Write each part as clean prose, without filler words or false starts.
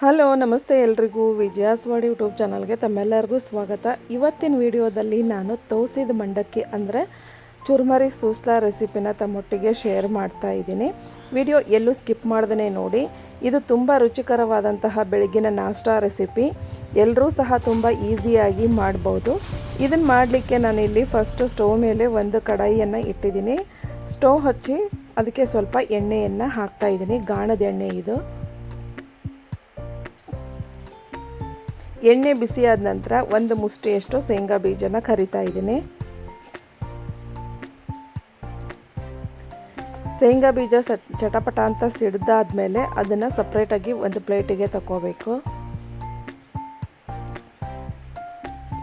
Hello ನಮಸ್ತೆ ಎಲ್ರಿಗೂ ವಿಜಯಾಸ್ವಾಡಿ YouTube ಚಾನಲ್ಗೆ ತಮ್ಮೆಲ್ಲರಿಗೂ ಸ್ವಾಗತ. ಇವತ್ತಿನ ವಿಡಿಯೋದಲ್ಲಿ ನಾನು ತೋಸಿದ ಮಂಡಕ್ಕಿ ಅಂದರೆ ಚುರ್ಮರಿ ಸೂಸ್ಲಾ ರೆಸಿಪಿನ ತಮ್ಮೊಟ್ಟಿಗೆ ಶೇರ್ ಮಾಡ್ತಾ ಇದ್ದೀನಿ. ವಿಡಿಯೋ ಎಲ್ಲೂ ಸ್ಕಿಪ್ ಮಾಡ್ದೇ ನೋಡಿ. ಇದು ತುಂಬ ರುಚಿಕರವಾದಂತಹ ಬೆಳಗಿನ ನಾಷ್ಟಾ ರೆಸಿಪಿ. ಎಲ್ಲರೂ ಸಹ ತುಂಬ ಈಸಿಯಾಗಿ ಮಾಡ್ಬೋದು. ಇದನ್ನು ಮಾಡಲಿಕ್ಕೆ ನಾನಿಲ್ಲಿ ಫಸ್ಟು ಸ್ಟವ್ ಮೇಲೆ ಒಂದು ಕಡಾಯಿಯನ್ನು ಇಟ್ಟಿದ್ದೀನಿ. ಸ್ಟವ್ ಹಚ್ಚಿ ಅದಕ್ಕೆ ಸ್ವಲ್ಪ ಎಣ್ಣೆಯನ್ನು ಹಾಕ್ತಾ ಇದ್ದೀನಿ. ಗಾಣದ ಎಣ್ಣೆ ಇದು. ಎಣ್ಣೆ ಬಿಸಿಯಾದ ನಂತರ ಒಂದು ಮುಷ್ಟಿಯಷ್ಟು ಶೇಂಗಾ ಬೀಜನ ಕರಿತಾ ಇದ್ದೀನಿ. ಶೇಂಗಾ ಬೀಜ ಚಟಪಟ ಅಂತ ಸಿಡ್ದಾದ್ಮೇಲೆ ಅದನ್ನು ಸಪ್ರೇಟಾಗಿ ಒಂದು ಪ್ಲೇಟಿಗೆ ತಗೋಬೇಕು.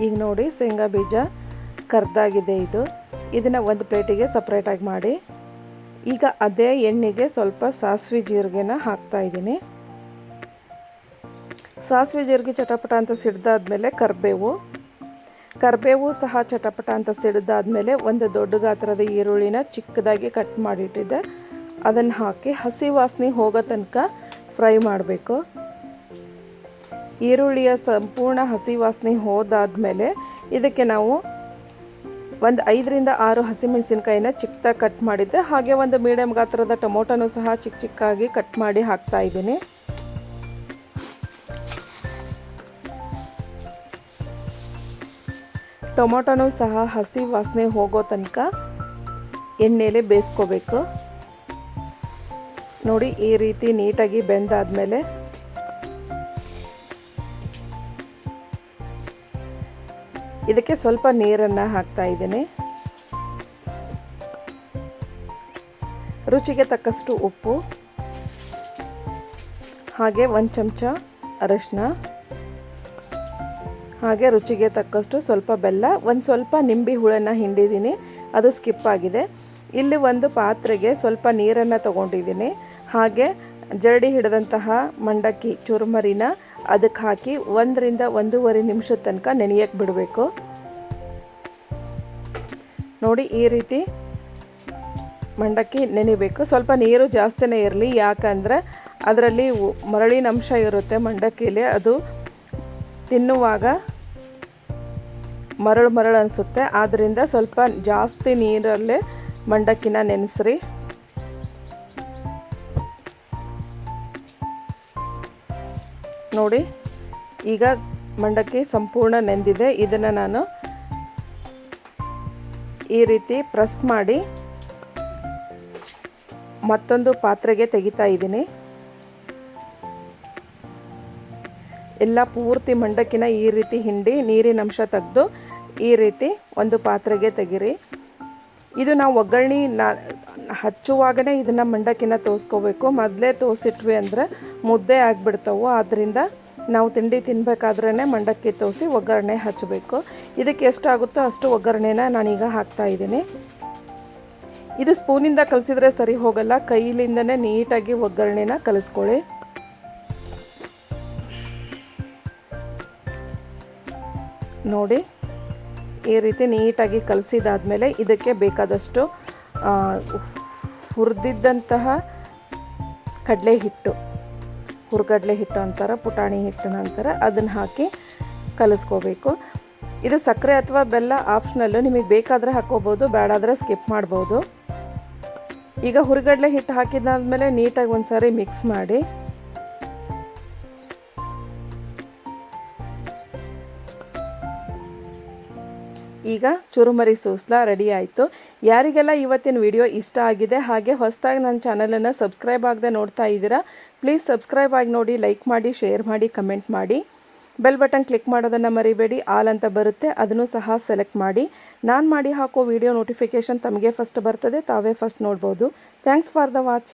ಈಗ ನೋಡಿ ಶೇಂಗಾ ಬೀಜ ಕರ್ದಾಗಿದೆ ಇದು. ಇದನ್ನು ಒಂದು ಪ್ಲೇಟಿಗೆ ಸಪ್ರೇಟಾಗಿ ಮಾಡಿ. ಈಗ ಅದೇ ಎಣ್ಣೆಗೆ ಸ್ವಲ್ಪ ಸಾಸಿವೆ ಜೀರಿಗೆನ ಹಾಕ್ತಾ ಇದ್ದೀನಿ. ಸಾಸಿವೆ ಜೀರಿಗೆ ಚಟಪಟ ಅಂತ ಸಿಡ್ದಾದ್ಮೇಲೆ ಕರಿಬೇವು ಸಹ ಚಟಪಟ ಅಂತ ಸಿಡ್ದಾದ್ಮೇಲೆ ಒಂದು ದೊಡ್ಡ ಗಾತ್ರದ ಈರುಳ್ಳಿನ ಚಿಕ್ಕದಾಗಿ ಕಟ್ ಮಾಡಿಟ್ಟಿದ್ದೆ ಅದನ್ನು ಹಾಕಿ ಹಸಿ ವಾಸನೆ ಹೋಗೋ ತನಕ ಫ್ರೈ ಮಾಡಬೇಕು. ಈರುಳ್ಳಿಯ ಸಂಪೂರ್ಣ ಹಸಿ ವಾಸನೆ ಹೋದಾದ್ಮೇಲೆ ಇದಕ್ಕೆ ನಾವು ಒಂದು 5ರಿಂದ 6 ಹಸಿಮೆಣಸಿನ್ಕಾಯಿನ ಚಿಕ್ಕದಾಗಿ ಕಟ್ ಮಾಡಿದ್ದೆ. ಹಾಗೆ ಒಂದು ಮೀಡಿಯಮ್ ಗಾತ್ರದ ಟೊಮೊಟೊನೂ ಸಹ ಚಿಕ್ಕಾಗಿ ಕಟ್ ಮಾಡಿ ಹಾಕ್ತಾ ಇದ್ದೀನಿ. ಟೊಮೊಟೊನೂ ಸಹ ಹಸಿ ವಾಸನೆ ಹೋಗೋ ತನಕ ಎಣ್ಣೆಲೆ ಬೇಯಿಸ್ಕೋಬೇಕು. ನೋಡಿ ಈ ರೀತಿ ನೀಟಾಗಿ ಬೆಂದಾದ್ಮೇಲೆ ಇದಕ್ಕೆ ಸ್ವಲ್ಪ ನೀರನ್ನು ಹಾಕ್ತಾ ಇದ್ದೀನಿ. ರುಚಿಗೆ ತಕ್ಕಷ್ಟು ಉಪ್ಪು, ಹಾಗೆ 1 ಚಮಚ ಅರಿಶಿನ, ಹಾಗೆ ರುಚಿಗೆ ತಕ್ಕಷ್ಟು ಸ್ವಲ್ಪ ಬೆಲ್ಲ, ಒಂದು ಸ್ವಲ್ಪ ನಿಂಬೆ ಹುಳನ್ನು ಹಿಂಡಿದ್ದೀನಿ, ಅದು ಸ್ಕಿಪ್ ಆಗಿದೆ. ಇಲ್ಲಿ ಒಂದು ಪಾತ್ರೆಗೆ ಸ್ವಲ್ಪ ನೀರನ್ನು ತಗೊಂಡಿದ್ದೀನಿ. ಹಾಗೆ ಜರಡಿ ಹಿಡಿದಂತಹ ಮಂಡಕ್ಕಿ ಚುರುಮರಿನ ಅದಕ್ಕೆ ಹಾಕಿ 1ರಿಂದ 1.5 ನಿಮಿಷದ ತನಕ ನೆನೆಯಕ್ಕೆ ಬಿಡಬೇಕು. ನೋಡಿ ಈ ರೀತಿ ಮಂಡಕ್ಕಿ ನೆನೆಬೇಕು. ಸ್ವಲ್ಪ ನೀರು ಜಾಸ್ತಿನೇ ಇರಲಿ, ಯಾಕಂದರೆ ಅದರಲ್ಲಿ ಮರಳಿನ ಅಂಶ ಇರುತ್ತೆ ಮಂಡಕ್ಕಿಲಿ. ಅದು ತಿನ್ನುವಾಗ ಮರಳು ಅನಿಸುತ್ತೆ. ಆದ್ದರಿಂದ ಸ್ವಲ್ಪ ಜಾಸ್ತಿ ನೀರಲ್ಲೇ ಮಂಡಕ್ಕಿನ ನೆನೆಸ್ರಿ. ನೋಡಿ ಈಗ ಮಂಡಕ್ಕಿ ಸಂಪೂರ್ಣ ನೆಂದಿದೆ. ಇದನ್ನು ನಾನು ಈ ರೀತಿ ಪ್ರೆಸ್ ಮಾಡಿ ಮತ್ತೊಂದು ಪಾತ್ರೆಗೆ ತೆಗಿತಾ ಇದ್ದೀನಿ. ಎಲ್ಲ ಪೂರ್ತಿ ಮಂಡಕ್ಕಿನ ಈ ರೀತಿ ಹಿಂಡಿ ನೀರಿನ ಅಂಶ ತೆಗೆದು ಈ ರೀತಿ ಒಂದು ಪಾತ್ರೆಗೆ ತೆಗಿರಿ. ಇದು ನಾವು ಒಗ್ಗರಣೆ ಹಚ್ಚುವಾಗನೇ ಇದನ್ನು ಮಂಡಕ್ಕಿನ ತೋರಿಸ್ಕೋಬೇಕು. ಮೊದಲೇ ತೋರಿಸಿಟ್ವಿ ಅಂದರೆ ಮುದ್ದೆ ಆಗಿಬಿಡ್ತಾವೆ. ಆದ್ದರಿಂದ ನಾವು ತಿಂಡಿ ತಿನ್ನಬೇಕಾದ್ರೇ ಮಂಡಕ್ಕಿ ತೋರಿಸಿ ಒಗ್ಗರಣೆ ಹಚ್ಚಬೇಕು. ಇದಕ್ಕೆ ಎಷ್ಟಾಗುತ್ತೋ ಅಷ್ಟು ಒಗ್ಗರಣೆನ ನಾನೀಗ ಹಾಕ್ತಾಯಿದ್ದೀನಿ. ಇದು ಸ್ಪೂನಿಂದ ಕಲಿಸಿದ್ರೆ ಸರಿ ಹೋಗಲ್ಲ, ಕೈಲಿಂದನೇ ನೀಟಾಗಿ ಒಗ್ಗರಣೆನ ಕಲಿಸ್ಕೊಳ್ಳಿ. ನೋಡಿ ಈ ರೀತಿ ನೀಟಾಗಿ ಕಲಸಿದಾದ್ಮೇಲೆ ಇದಕ್ಕೆ ಬೇಕಾದಷ್ಟು ಹುರಿದಿದ್ದಂತಹ ಕಡಲೆ ಹಿಟ್ಟು, ಹುರ್ಗಡ್ಲೆ ಹಿಟ್ಟು ಅಂತಾರೆ, ಪುಟಾಣಿ ಹಿಟ್ಟು ಅಂತಾರೆ, ಅದನ್ನು ಹಾಕಿ ಕಲಿಸ್ಕೋಬೇಕು. ಇದು ಸಕ್ಕರೆ ಅಥವಾ ಬೆಲ್ಲ ಆಪ್ಷನಲ್ಲು, ನಿಮಗೆ ಬೇಕಾದರೆ ಹಾಕ್ಕೋಬೋದು, ಬೇಡಾದರೆ ಸ್ಕಿಪ್ ಮಾಡ್ಬೋದು. ಈಗ ಹುರಿಗಡ್ಲೆ ಹಿಟ್ಟು ಹಾಕಿದಾದ್ಮೇಲೆ ನೀಟಾಗಿ ಒಂದು ಸಾರಿ ಮಿಕ್ಸ್ ಮಾಡಿ ಈಗ ಚುರುಮರಿ ಸೂಸ್ಲಾ ರೆಡಿ ಆಯಿತು. ಯಾರಿಗೆಲ್ಲ ಇವತ್ತಿನ ವಿಡಿಯೋ ಇಷ್ಟ ಆಗಿದೆ, ಹಾಗೆ ಹೊಸದಾಗಿ ನನ್ನ ಚಾನಲನ್ನು ಸಬ್ಸ್ಕ್ರೈಬ್ ಆಗದೆ ನೋಡ್ತಾ ಇದ್ದೀರಾ, ಪ್ಲೀಸ್ ಸಬ್ಸ್ಕ್ರೈಬ್ ಆಗಿ ನೋಡಿ, ಲೈಕ್ ಮಾಡಿ, ಶೇರ್ ಮಾಡಿ, ಕಮೆಂಟ್ ಮಾಡಿ. ಬೆಲ್ ಬಟನ್ ಕ್ಲಿಕ್ ಮಾಡೋದನ್ನು ಮರಿಬೇಡಿ. ಆಲ್ ಅಂತ ಬರುತ್ತೆ, ಅದನ್ನು ಸಹ ಸೆಲೆಕ್ಟ್ ಮಾಡಿ. ನಾನು ಮಾಡಿ ಹಾಕೋ ವಿಡಿಯೋ ನೋಟಿಫಿಕೇಷನ್ ತಮಗೆ ಫಸ್ಟ್ ಬರ್ತದೆ, ತಾವೇ ಫಸ್ಟ್ ನೋಡ್ಬೋದು. Thanks for the watch.